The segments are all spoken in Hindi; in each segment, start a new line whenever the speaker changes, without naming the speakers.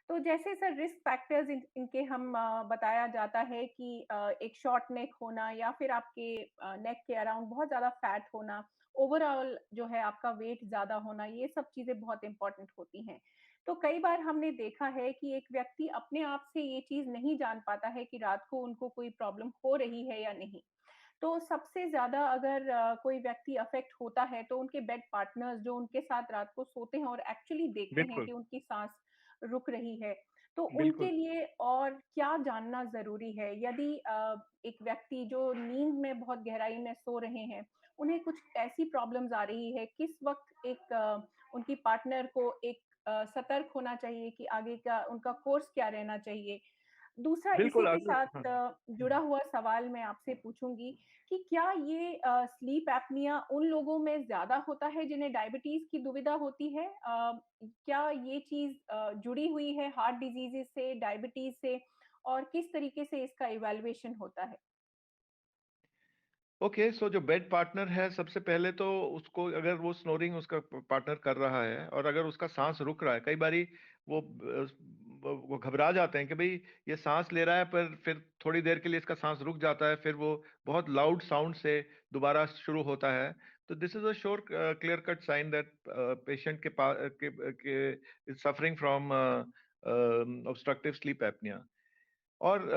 तो जैसे सर रिस्क फैक्टर्स इनके हम बताया जाता है कि एक शॉर्ट नेक होना या फिर आपके नेक के अराउंड बहुत ज़्यादा फैट होना, ओवरऑल जो है आपका वेट ज़्यादा होना, ये सब चीज़ें बहुत इम्पोर्टेंट होती हैं। तो कई बार हमने देखा है कि एक व्यक्ति अपने आप से ये चीज़ नहीं जान पाता है कि रात को उनको कोई प्रॉब्लम हो रही है या नहीं। तो सबसे ज़्यादा अगर कोई व्यक्ति अफ़ेक्ट होता है, तो उनके बेड पार्टनर्स जो उनके साथ रात को सोते हैं और एक्चुअली देखते हैं
बिल्कुल,
कि उनकी साँस रुक रही है, तो उनके
बिल्कुल।
लिए और क्या जानना ज़रूरी है? यदि एक व्यक्ति जो नींद में बहुत गहराई में सो रहे हैं, उन्हें कुछ ऐसी प्रॉब्लम्स आ रही है, किस वक़्त एक उनकी पार्टनर को एक सतर्क होना चाहिए कि आगे का उनका कोर्स क्या रहना चाहिए? दूसरा इसी
बिल्कुल,
के
अगर
साथ
हाँ।
जुड़ा
हुँ।
हुआ सवाल मैं आपसे पूछूँगी कि क्या ये स्लीप एपनिया उन लोगों में ज़्यादा होता है जिन्हें डायबिटीज़ की दुविधा होती है? क्या ये चीज़ जुड़ी हुई है हार्ट डिज़ीज़ेज़ से, डायबिटीज़ से और किस तरीके से इसका इवैल्यूएशन होता है?
ओके, सो जो बेड पार्टनर है, सबसे पहले तो उसको, अगर वो स्नोरिंग उसका पार्टनर कर रहा है और अगर उसका सांस रुक रहा है, कई बारी वो वो घबरा जाते हैं कि भाई ये सांस ले रहा है पर फिर थोड़ी देर के लिए इसका सांस रुक जाता है, फिर वो बहुत लाउड साउंड से दोबारा शुरू होता है। तो this is a sure clear cut sign that patient के suffering from obstructive sleep apnoea. और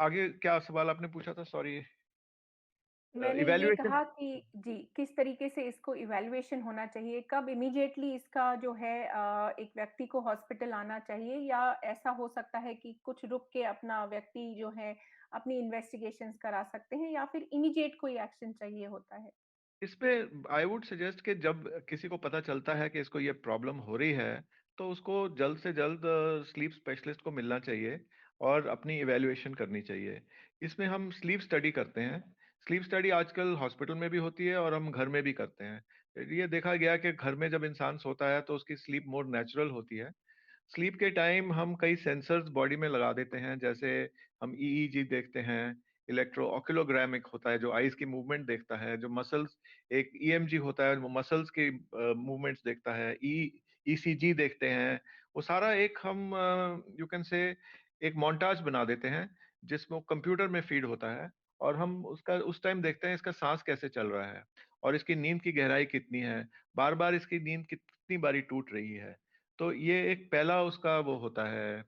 आगे क्या सवाल आपने पूछा था, सॉरी?
मैंने ये
इवैल्यूएशन।
कहा कि जी, किस तरीके से इसको इवैल्यूएशन होना चाहिए? कब इमीडिएटली इसका जो है एक व्यक्ति को हॉस्पिटल आना चाहिए या ऐसा हो सकता है कि कुछ रुक के अपना व्यक्ति जो है अपनी इन्वेस्टिगेशंस करा सकते हैं या फिर इमीडिएट कोई एक्शन चाहिए होता है?
इसपे आई वुड सजेस्ट कि जब किसी को पता चलता है कि इसको ये प्रॉब्लम हो रही है, तो उसको जल्द से जल्द स्लीप स्पेशलिस्ट को मिलना चाहिए और अपनी इवैल्यूएशन करनी चाहिए। इसमें हम स्लीप स्टडी करते हैं। स्लीप स्टडी आजकल हॉस्पिटल में भी होती है और हम घर में भी करते हैं। ये देखा गया कि घर में जब इंसान सोता है तो उसकी स्लीप मोर नेचुरल होती है। स्लीप के टाइम हम कई सेंसर्स बॉडी में लगा देते हैं, जैसे हम ईईजी देखते हैं, इलेक्ट्रो ऑक्यूलोग्राम एक होता है जो आईज की मूवमेंट देखता है, जो मसल्स, एक ईएमजी होता है वो मसल्स की मूवमेंट्स देखता है, ईसीजी देखते हैं। वो सारा एक हम यू कैन से एक मोन्टाज बना देते हैं जिसमें वो कंप्यूटर में फीड होता है और हम उसका उस टाइम देखते हैं इसका सांस कैसे चल रहा है और इसकी नींद की गहराई कितनी है, बार बार इसकी नींद कितनी बारी टूट रही है। तो ये एक पहला उसका वो होता है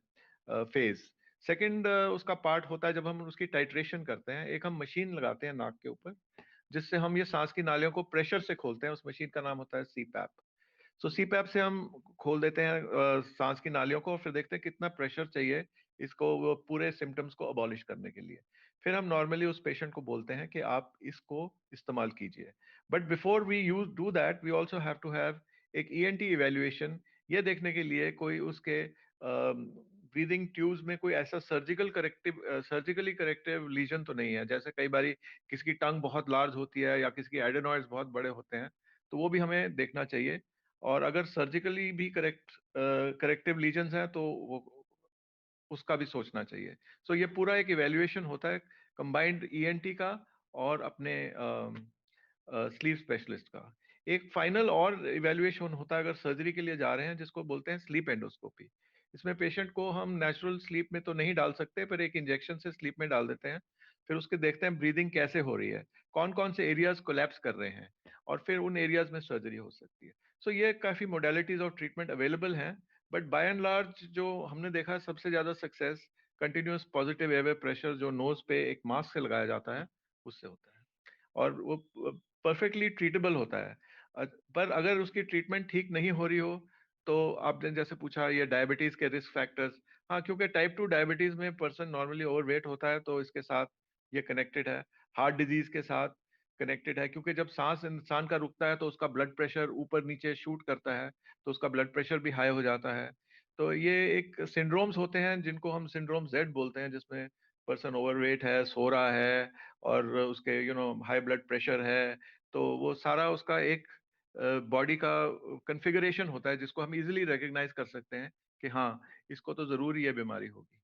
फेज। सेकंड उसका पार्ट होता है जब हम उसकी टाइट्रेशन करते हैं, एक हम मशीन लगाते हैं नाक के ऊपर जिससे हम ये सांस की नालियों को प्रेशर से खोलते हैं। उस मशीन का नाम होता है सीपैप। सो सीपैप से हम खोल देते हैं सांस की नालियों को और फिर देखते हैं कितना प्रेशर चाहिए इसको वो पूरे सिम्टम्स को अबॉलिश करने के लिए। फिर हम नॉर्मली उस पेशेंट को बोलते हैं कि आप इसको इस्तेमाल कीजिए। But before we use do that we also have to have एक ईएनटी इवेल्युएशन, ये देखने के लिए कोई उसके ब्रीदिंग ट्यूब्स में कोई ऐसा सर्जिकली करेक्टिव लीजन तो नहीं है। जैसे कई बारी किसी की टंग बहुत लार्ज होती है या किसी की एडेनॉइड्स बहुत बड़े होते हैं, तो वो भी हमें देखना चाहिए। और अगर सर्जिकली भी करेक्टिव लीजन्स हैं तो वो उसका भी सोचना चाहिए। सो ये पूरा एक इवैल्यूएशन होता है कंबाइंड ईएनटी का और अपने स्लीप स्पेशलिस्ट का। एक फाइनल और इवैल्यूएशन होता है अगर सर्जरी के लिए जा रहे हैं, जिसको बोलते हैं स्लीप एंडोस्कोपी। इसमें पेशेंट को हम नेचुरल स्लीप में तो नहीं डाल सकते, पर एक इंजेक्शन से स्लीप में डाल देते हैं। फिर उसके देखते हैं ब्रीदिंग कैसे हो रही है, कौन कौन से एरियाज कोलैप्स कर रहे हैं और फिर उन एरियाज में सर्जरी हो सकती है। सो ये काफी मोडालिटीज ऑफ ट्रीटमेंट अवेलेबल हैं। बट बाय एंड लार्ज जो हमने देखा है सबसे ज्यादा success continuous positive air pressure जो नोज पे एक मास्क से लगाया जाता है उससे होता है और वो परफेक्टली ट्रीटेबल होता है। पर अगर उसकी ट्रीटमेंट ठीक नहीं हो रही हो तो आपने जैसे पूछा ये डायबिटीज के रिस्क फैक्टर्स, हाँ, क्योंकि टाइप 2 डायबिटीज में पर्सन नॉर्मली ओवरवेट होता है तो इसके साथ ये कनेक्टेड है। हार्ट डिजीज के साथ कनेक्टेड है क्योंकि जब सांस इंसान का रुकता है तो उसका ब्लड प्रेशर ऊपर नीचे शूट करता है, तो उसका ब्लड प्रेशर भी हाई हो जाता है। तो ये एक सिंड्रोम्स होते हैं जिनको हम सिंड्रोम जेड बोलते हैं, जिसमें पर्सन ओवरवेट है, सो रहा है और उसके हाई ब्लड प्रेशर है। तो वो सारा उसका एक बॉडी का कॉन्फ़िगरेशन होता है जिसको हम इजीली रिकॉग्नाइज कर सकते हैं कि हाँ, इसको तो जरूर ये बीमारी होगी।